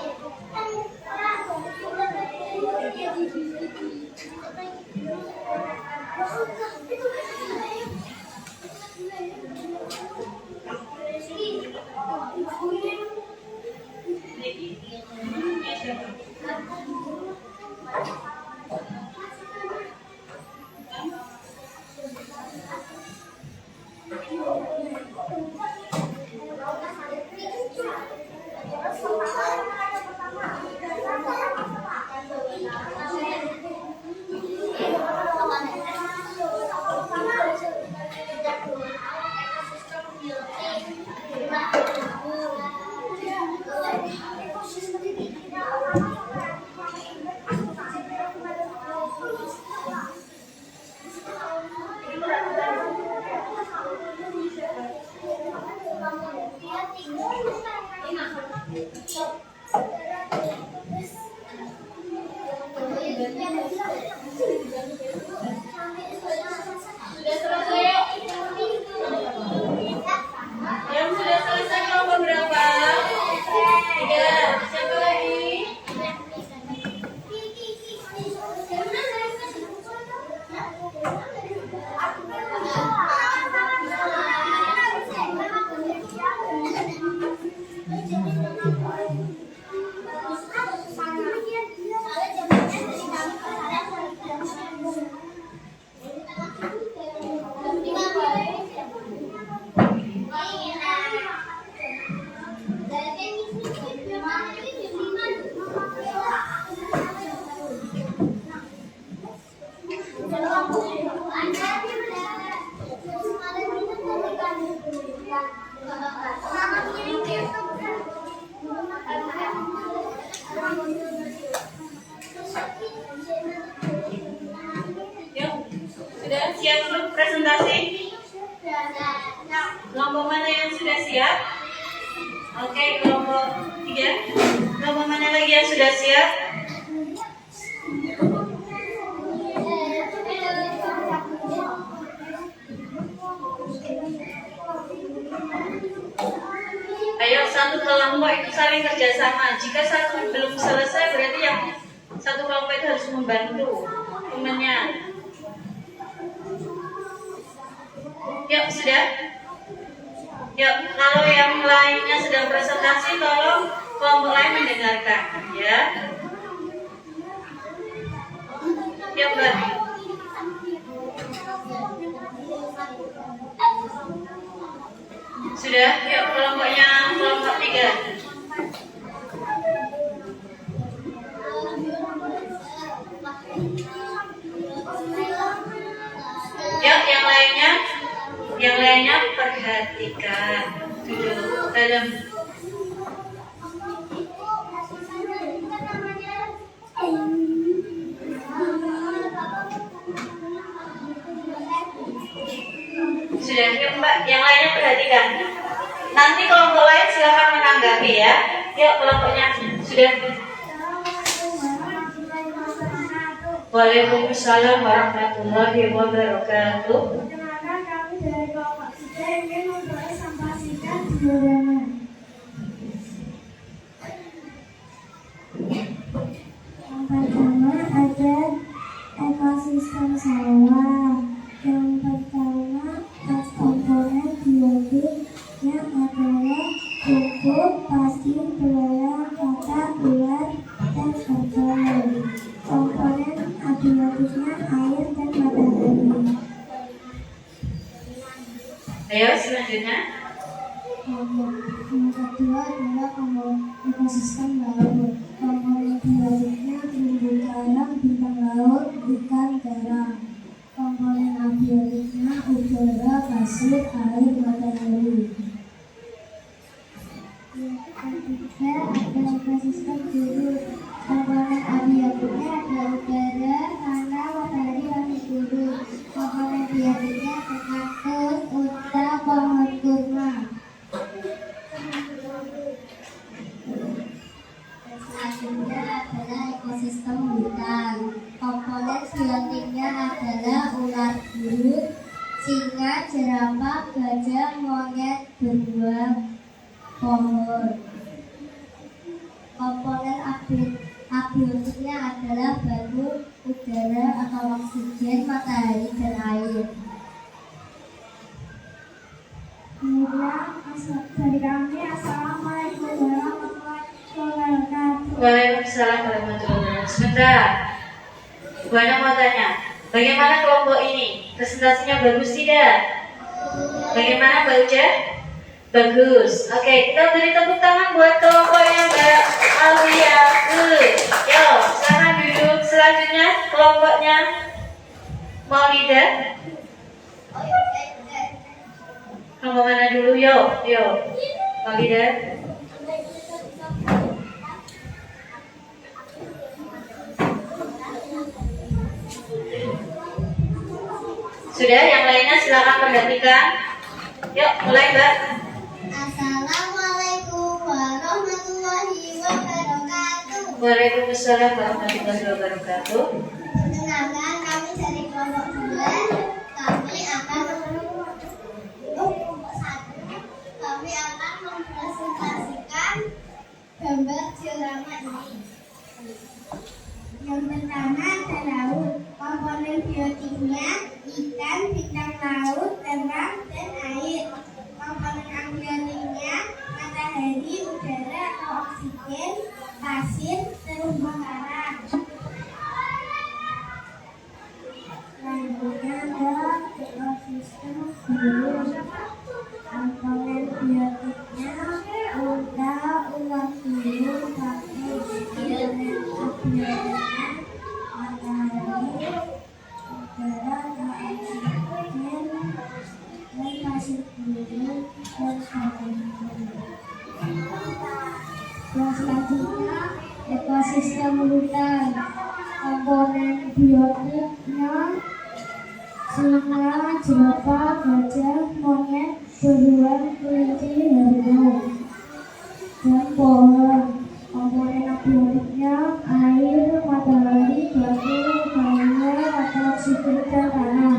Thank you. Yang sudah selesai kelompok berapa? 3. Siapa lagi? Yuk, sudah siap untuk presentasi? Kelompok mana yang sudah siap? Oke, kelompok 3. Kelompok mana lagi yang sudah siap? Ayo, satu kelompok itu saling kerjasama. Jika satu belum selesai, berarti yang satu kelompok itu harus membantu temannya. Yuk, sudah? Yuk, kalau yang lainnya sedang presentasi, tolong kelompok lain mendengarkan, ya. Yuk, Mbak. Sudah? Yuk, kelompok 3. Yuk, yang lainnya perhatikan. Duduk dalam. Sudah, yuk Mbak, yang lainnya perhatikan. Nanti kelompok lain silakan menanggapi ya. Yuk, kelompoknya sudah. Waalaikumsalam warahmatullahi wabarakatuh. Perkenalkan, kami dari kelompok 3 ingin membuat sampah singkat sederhana. Yang pertama ada ekosistem sawah. Yang pertama komponen biotiknya adalah pupuk, pasir, belalang, katak, ulat, dan organik. Komponen abiotiknya air dan matahari. Ayo selanjutnya. Yang kedua adalah ekosistem laut. Komponen biotiknya terumbu karang, bintang laut, ikan, garam. Komponen abiotiknya udara, pasir, air, matahari. Yang ketiga ada ekosistem guru. Komponen abiotiknya ada udara, tanah, matahari, dan guru. Komponen biotiknya kaktus, unta, pohon kurma. Selanjutnya adalah ekosistem hutan. Komponen biotiknya adalah ular bulu, singa, jerapah, gajah, monyet, beruang, pohon. Komponen abiotiknya adalah batu, udara atau oksigen, matahari, dan air. Kemudian dari kami, assalamualaikum warahmatullahi wabarakatuh. Waalaikumsalam warahmatullahi wabarakatuh. Sebentar, Bu Ana mau tanya, bagaimana kelompok ini? Presentasinya bagus tidak? Bagaimana Mbak Uja? Bagus. Oke, kita beri tepuk tangan buat kelompoknya Mbak Alia. Yo, sana duduk. Selanjutnya kelompoknya Maulida. Kelompok mana dulu? Yo, Maulida. Sudah, yang lainnya silakan perhatikan. Yuk, mulai Mbak. Assalamualaikum Waalaikumsalam warahmatullahi wabarakatuh. Perkenalkan, kami dari kelompok 2. Kami akan kami akan mempresentasikan gambar diorama ini. Yang pertama ada laut. Komponen biotiknya ikan, bintang laut, terang, dan air. Komponen abiotiknya matahari, udara atau oksigen, pasir, terumbu karang. Selanjutnya ada ekosistem gunung. Komponen biotiknya udara, ulat gunung, pakai komponen abiotiknya matahari, udara, oksigen, dan pasir gunung, dan sebagainya. Yang selanjutnya ekosistem hutan. Komponen biotiknya singa, jerapah, gajah, monyet, beruang, kelinci, harimau, dan pohon. Komponen abiotiknya air, matahari, batu, kayu, atau oksigen, dan tanah.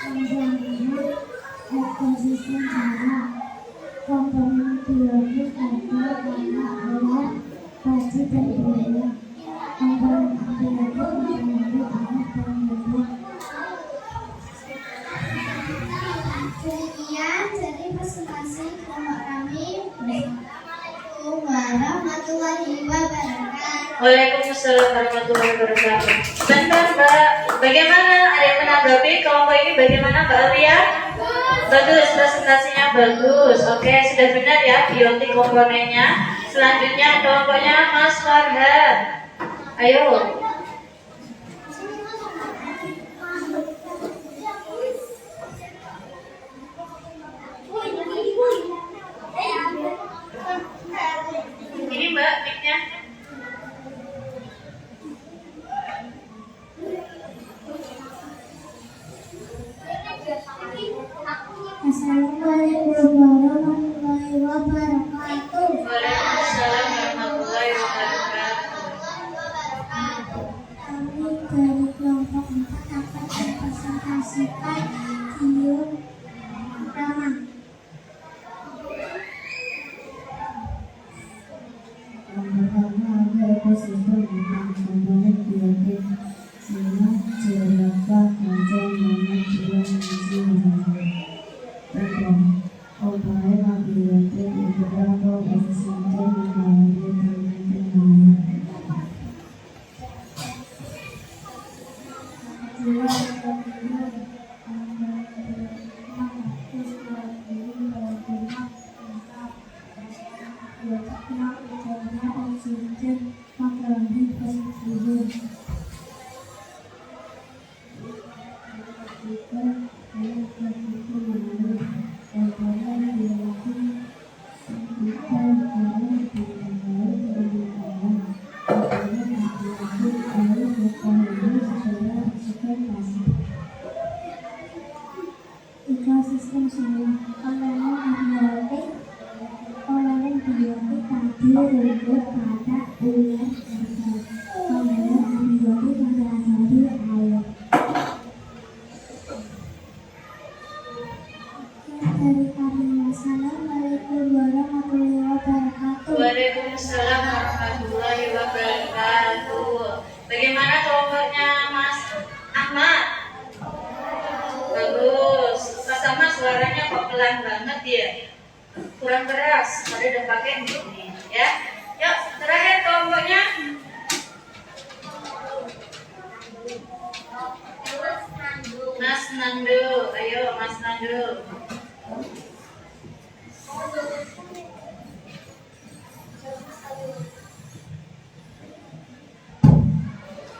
Selanjutnya ekosistem tanah. Komponen biotik ada tanah, air, pasti, dan buaya. Komponen abiotik matahari, air, dan bumi. Demikian dari presentasi kelompok kami. Assalamualaikum warahmatullahi wabarakatuh. Waalaikumsalam warahmatullahi wabarakatuh. Bentar Mbak, bagaimana? Ada yang menanggapi kelompok ini bagaimana Mbak Alia? Bagus, presentasinya bagus. Oke, sudah benar ya biotik komponennya. Selanjutnya kelompoknya Mas Farhan. Ayo. Ini Mbak, mic-nya. Assalamualaikum warahmatullahi wabarakatuh. Waalaikumsalam warahmatullahi wabarakatuh. Kami dari kelompok 4 akan mempresentasikan diorama. Yang pertama ada ekosistem dengan komponen biotik singa, jerapah, gajah, monyet, beruang, kelinci, harimau. Terang. Komponen abiotik udara atau oksigen, matahari, tanah, dan air. Dua, oksigen, matahari, pasir gunung. Ekosistem sungai. Komponen biotik tadi rumput, padat, ulat, kerbau. Komponen abiotik matahari, air. Dari kami, Assalamualaikum warahmatullahi wabarakatuh. Waalaikumsalam warahmatullahi wabarakatuh. Bagaimana kelompoknya Mas Ahmad? Bagus. Mas Ahmad suaranya kok pelan banget ya? Kurang keras. Ada udah pakai ini ya. Yuk, terakhir kelompoknya. Mas Nando. Ayo Mas Nando.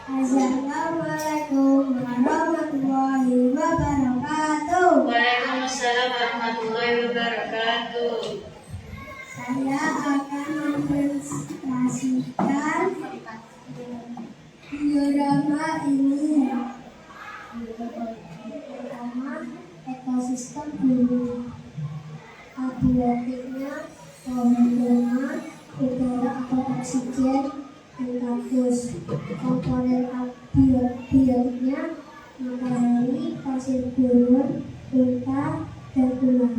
Assalamualaikum warahmatullahi wabarakatuh. Waalaikumsalam warahmatullahi wabarakatuh. Saya akan mempresentasikan diorama ini. Pertama, ekosistem bumi. Abiotiknya pohon bunga, oksigen, dan karbus. Komponen biotnya matahari, pasir gurun, unta, dan ular.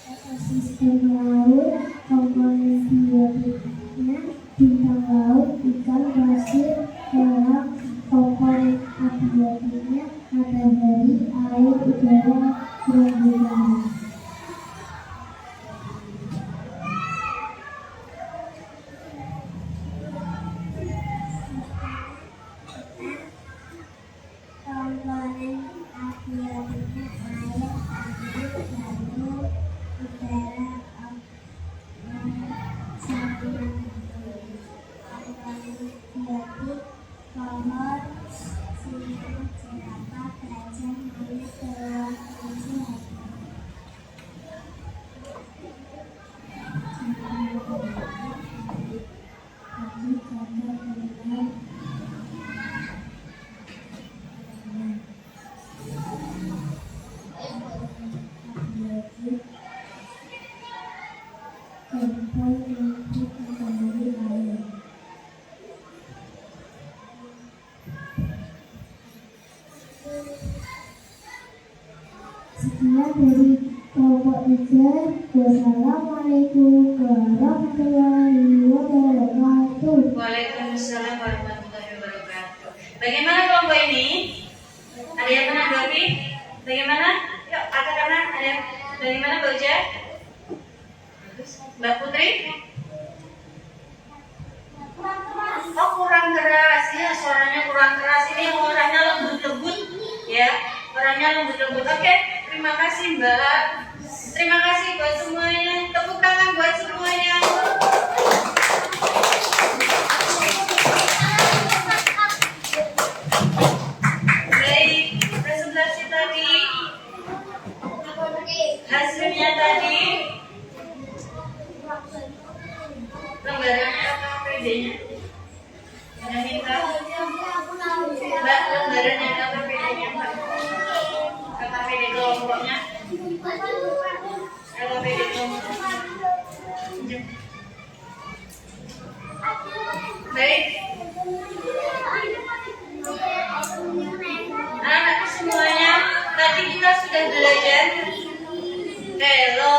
Ekosistem laut, komponen biotnya bintang laut, ikan, pasir, kolam. Komponen abiotiknya matahari, air, udara, terumbu karang. Komponen abiotiknya air, laut, udara, sambungan. Komponen biotik kolor, singa, jerapah, gajah, monyet, kelelawar, kelinci, sekian dari kelompok 3. Wassalamualaikum warahmatullahi wabarakatuh. Waalaikumsalam warahmatullahi wabarakatuh. Bagaimana kelompok ini? Ada yang menanggapi? Bagaimana? Yuk, angkat tangan. Ada yang dari mana, Mbak Uja? Mbak Putri? Oh, kurang keras. Ya, suaranya kurang keras. Ini orangnya lembut-lembut, ya. Orangnya lembut-lembut. Oke, terima kasih, Mbak. Terima kasih buat semuanya. Tepuk tangan buat semuanya. Baik, presentasi tadi, hasilnya tadi, lembarannya apa PD-nya? Ada minta? Mbak, lembarannya apa PD-nya, Mbak? Apa PD kelompoknya? Apa PD kelompoknya? Baik. Anak-anak semuanya, tadi kita sudah belajar hello,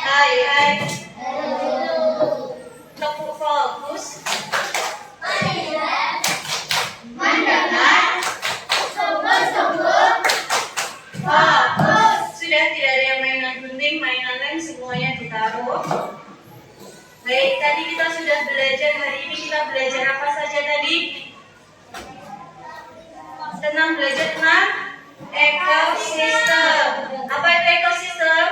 hai, tepuk fokus, mendengar, fokus. Sudah tidak ada yang mainan gunting, mainan lem, semuanya ditaruh. Baik, tadi kita sudah belajar, hari ini kita belajar apa saja tadi? Belajar tentang ekosistem. Apa itu ekosistem?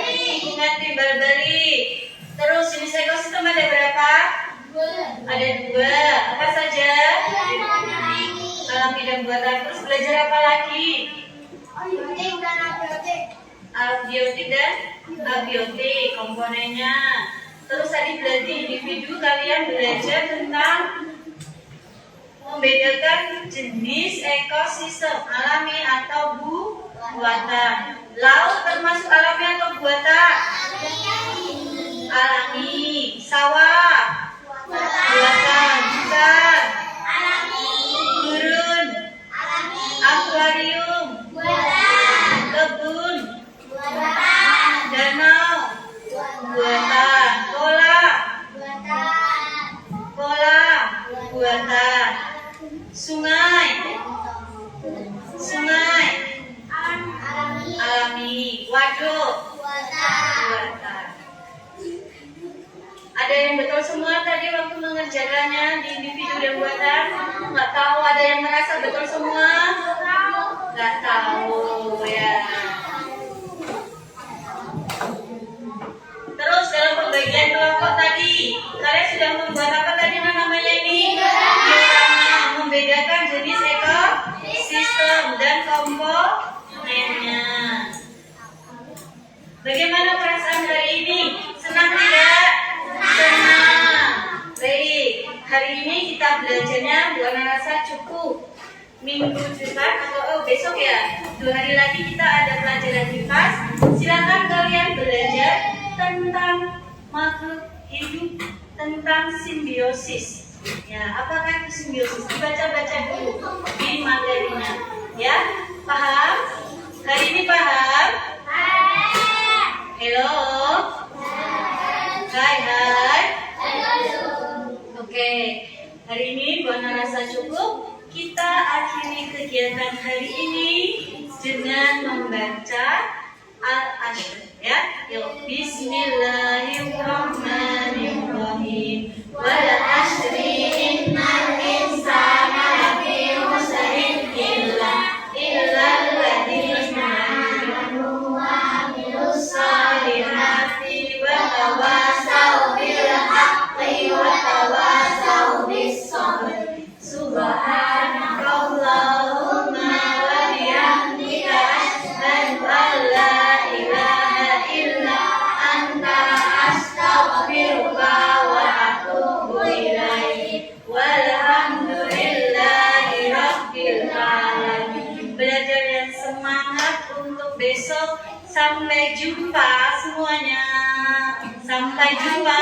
Lingkungan timbal balik. Terus jenis ekosistem ada berapa? Ada 2. Apa saja? Alami dan buatan. Terus belajar apa lagi? Abiotik dan abiotik komponennya. Terus tadi berarti individu kalian belajar tentang membedakan jenis ekosistem alami atau buatan. Laut termasuk alami atau buatan? Alami. Sawah buatan. Hutan, gurun, akuarium, kebun, danau, buatan. Kolam, buatan. Sungai, alami. Waduk, buatan. Ada yang betul semua tadi waktu mengerjakannya di individu dan buatan? Nggak tahu, ada yang merasa betul semua? Nggak tahu ya. Terus dalam pembagian kelompok tadi, kalian sudah membuat apa tadi namanya ini? Diorama, membedakan jenis ekosistem dan komponennya. Bagaimana perasaan hari ini? Senang tidak? Senang. Baik, hari ini kita belajarnya buat rasa cukup. Minggu depan atau besok ya, 2 hari lagi kita ada pelajaran IPAS. Silakan kalian belajar tentang makhluk hidup tentang simbiosis. Ya, apakah itu simbiosis? Dibaca-baca dulu di materinya. Ya, paham? Hari ini paham? Hello? Hai. Oke, hari ini Bu Ana rasa cukup. Kita akhiri kegiatan hari ini dengan membaca Al-Ashr. Ya, yuk. Bismillahirrahmanirrahim. Wal ashri innal insana lafi khusrin illa alladziina amanu wa amilus solihati wa tawasaw bil haqqi wa tawasaw bis sabr. Subhanakallahumma wa bihamdika asyhadu an la ilaha illa anta astaghfiruka wa atubu ilaik. Walhamdulillahi rabbil alamin. Belajar yang semangat untuk besok. Sampai jumpa semuanya. Sampai jumpa.